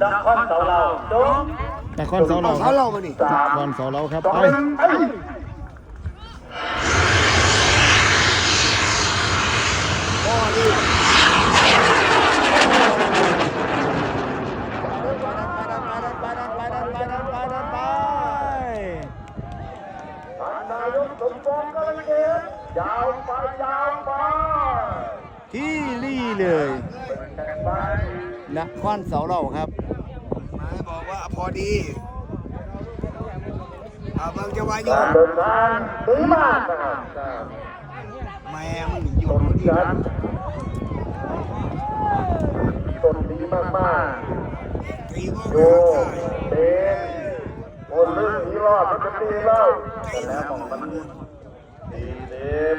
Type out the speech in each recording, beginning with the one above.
นครเสาเราจง นครเสาเราครับนครเสาเราครับไปที่ลี่เลยนครเสาเราครับบอกว่าพอดีเบิ่งจะวายุดีมาก แม่มึงอยู่ดีนะ ต้นดีมากตีก็ ๆโยเป็นคนเรื่องนี้รอดมันจะดีแล้วแต่แล้วของมันดีเด็บ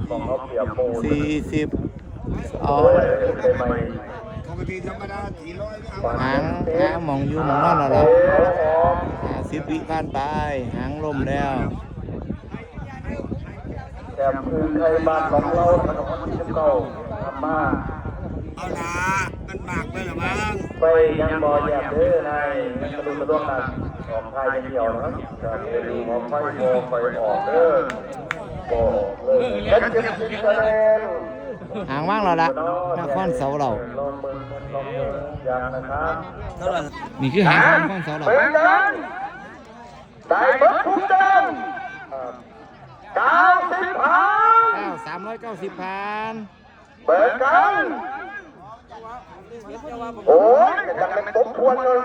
ของเขาเปียกโม40เอา ไปไหม ปกติธรรมดา400หางมองอยู่มองนั่นแล้วล่ะ10 วิผ่านไปหางลมแล้ว แต่พื้นไทยบ้านของเราถนนที่เก่าทำมา เอาละมันมากไปหรือมั้ง ไปยังบ่อแยกเด้อในกระดุมกระดวงนั้นออกไทยอย่างเดียวนะครับจะไปดูหอไฟโมไฟออกเด้อบอกเลยกันจะสิคะแนน หางว่างเราละนครเสาเรา ลองเบิ่งอย่างนะครับ เท่าไหร่ นี่คือหางของนครเสาเรา เป็นยังได้เบิดทุกเดือน90พัน 390พัน เปิดกันโอ้ยยังเป็นตบทวนเลย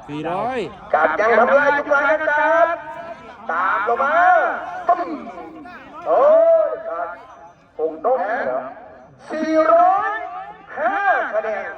400กับยังทำลายทุกรายการตามลงมาตึ้มโอ้ยการคงต้อง405คะแนน